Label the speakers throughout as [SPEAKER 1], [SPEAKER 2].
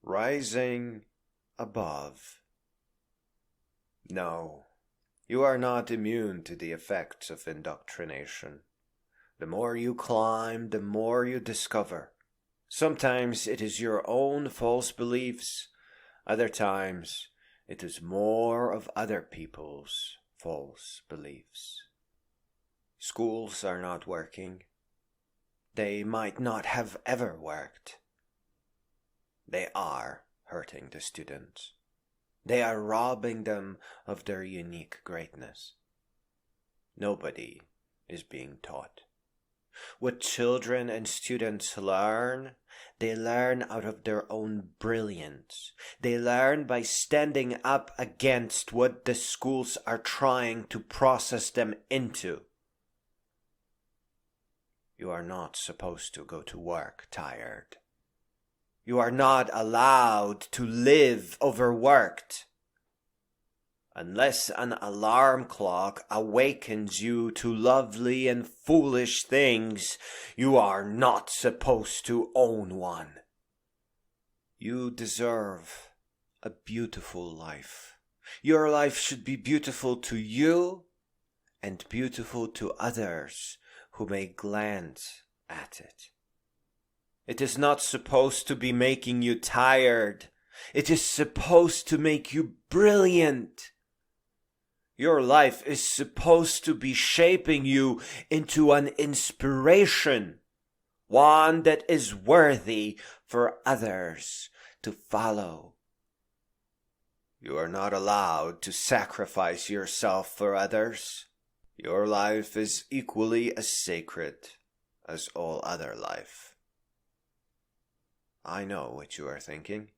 [SPEAKER 1] rising above. No, you are not immune to the effects of indoctrination. The more you climb, the more you discover. Sometimes it is your own false beliefs. Other times it is more of other people's false beliefs. Schools are not working. They might not have ever worked. They are hurting the students. They are robbing them of their unique greatness. Nobody is being taught. What children and students learn, they learn out of their own brilliance. They learn by standing up against what the schools are trying to process them into. You are not supposed to go to work tired. You are not allowed to live overworked. Unless an alarm clock awakens you to lovely and foolish things, you are not supposed to own one. You deserve a beautiful life. Your life should be beautiful to you and beautiful to others who may glance at it. It is not supposed to be making you tired. It is supposed to make you brilliant. Your life is supposed to be shaping you into an inspiration, one that is worthy for others to follow. You are not allowed to sacrifice yourself for others. Your life is equally as sacred as all other life. I know what you are thinking,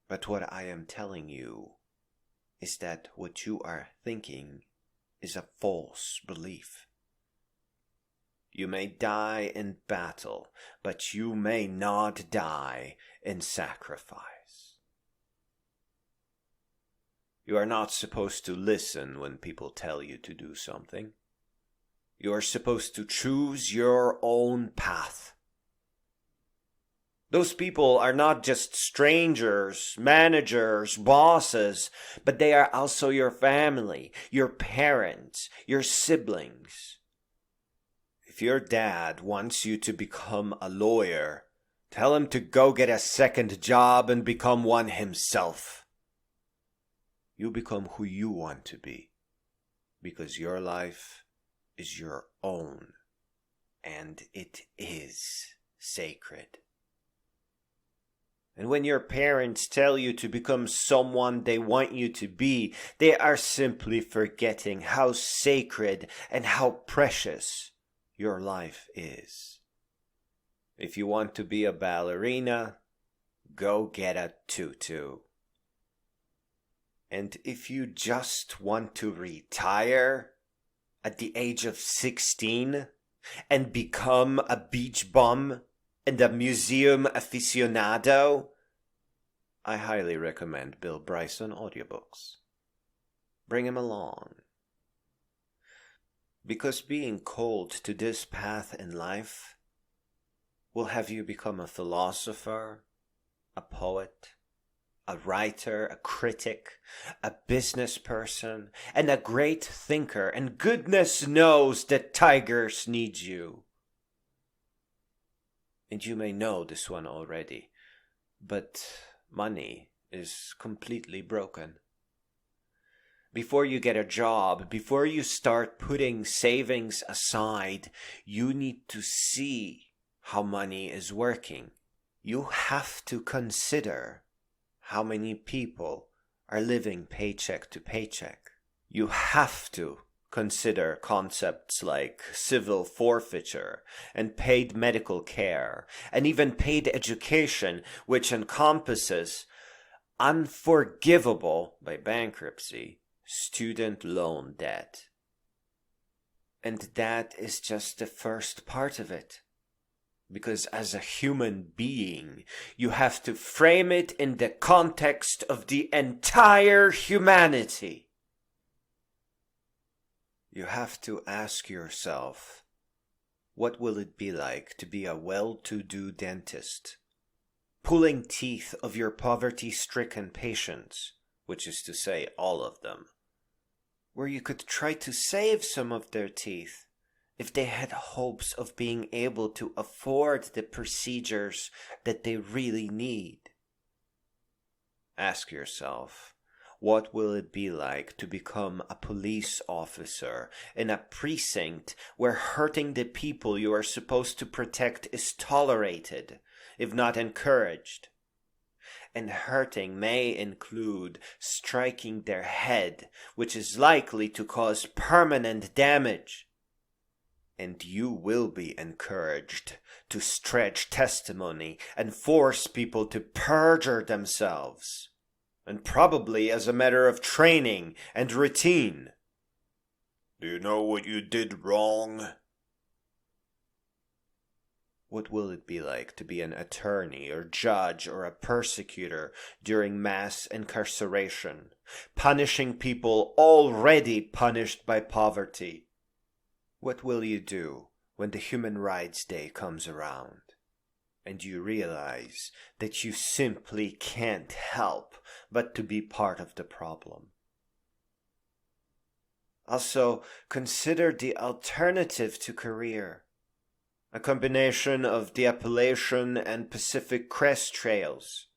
[SPEAKER 1] but what I am telling you is that what you are thinking is a false belief. You may die in battle, but you may not die in sacrifice. You are not supposed to listen when people tell you to do something. You are supposed to choose your own path. Those people are not just strangers, managers, bosses, but they are also your family, your parents, your siblings. If your dad wants you to become a lawyer, tell him to go get a second job and become one himself. You become who you want to be, because your life is your own, and it is sacred. And when your parents tell you to become someone they want you to be, they are simply forgetting how sacred and how precious your life is. If you want to be a ballerina, go get a tutu. And if you just want to retire at the age of 16 and become a beach bum and a museum aficionado, I highly recommend Bill Bryson audiobooks. Bring him along. Because being called to this path in life will have you become a philosopher, a poet, a writer, a critic, a business person, and a great thinker, and goodness knows that tigers need you. And you may know this one already, but money is completely broken. Before you get a job, before you start putting savings aside, you need to see how money is working. You have to consider how many people are living paycheck to paycheck. You have to consider concepts like civil forfeiture and paid medical care and even paid education, which encompasses unforgivable by bankruptcy student loan debt. And that is just the first part of it. Because as a human being, you have to frame it in the context of the entire humanity. You have to ask yourself, what will it be like to be a well-to-do dentist, pulling teeth of your poverty-stricken patients, which is to say all of them, where you could try to save some of their teeth if they had hopes of being able to afford the procedures that they really need. Ask yourself, what will it be like to become a police officer in a precinct where hurting the people you are supposed to protect is tolerated, if not encouraged? And hurting may include striking their head, which is likely to cause permanent damage. And you will be encouraged to stretch testimony and force people to perjure themselves, and probably as a matter of training and routine. Do you know what you did wrong? What will it be like to be an attorney or judge or a persecutor during mass incarceration, punishing people already punished by poverty? What will you do when the Human Rights Day comes around and you realize that you simply can't help but to be part of the problem? Also, consider the alternative to career, a combination of the Appalachian and Pacific Crest Trails,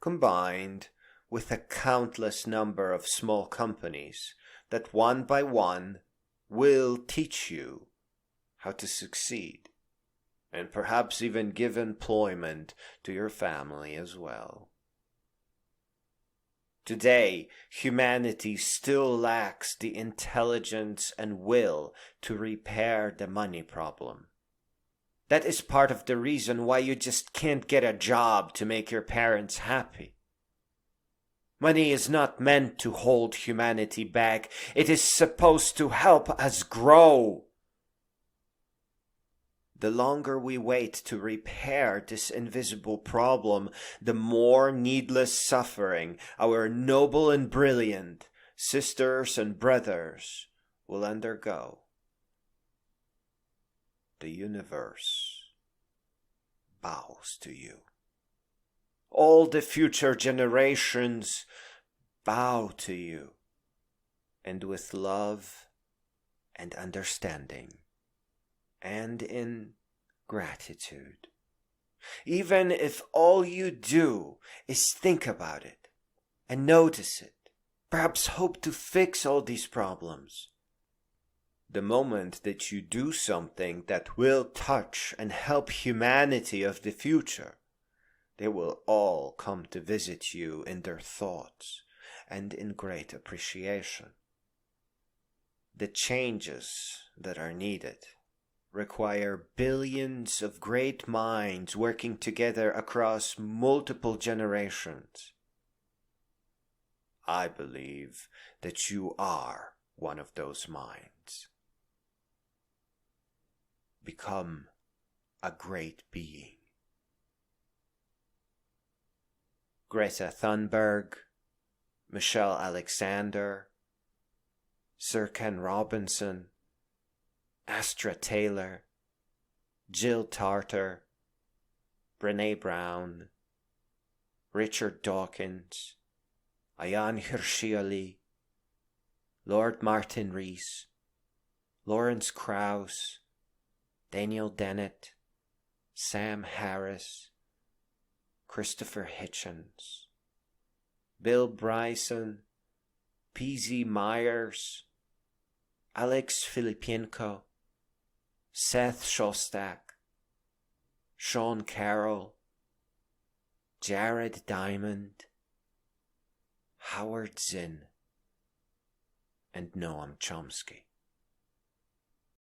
[SPEAKER 1] combined with a countless number of small companies that one by one will teach you how to succeed, and perhaps even give employment to your family as well. Today, humanity still lacks the intelligence and will to repair the money problem. That is part of the reason why you just can't get a job to make your parents happy. Money is not meant to hold humanity back. It is supposed to help us grow. The longer we wait to repair this invisible problem, the more needless suffering our noble and brilliant sisters and brothers will undergo. The universe bows to you. All the future generations bow to you, and with love and understanding and in gratitude. Even if all you do is think about it and notice it, perhaps hope to fix all these problems. The moment that you do something that will touch and help humanity of the future, they will all come to visit you in their thoughts and in great appreciation. The changes that are needed require billions of great minds working together across multiple generations. I believe that you are one of those minds. Become a great being. Greta Thunberg, Michelle Alexander, Sir Ken Robinson, Astra Taylor, Jill Tarter, Brené Brown, Richard Dawkins, Ayaan Hirsi Ali, Lord Martin Rees, Lawrence Krauss, Daniel Dennett, Sam Harris, Christopher Hitchens, Bill Bryson, P.Z. Myers, Alex Filipenko, Seth Shostak, Sean Carroll, Jared Diamond, Howard Zinn, and Noam Chomsky.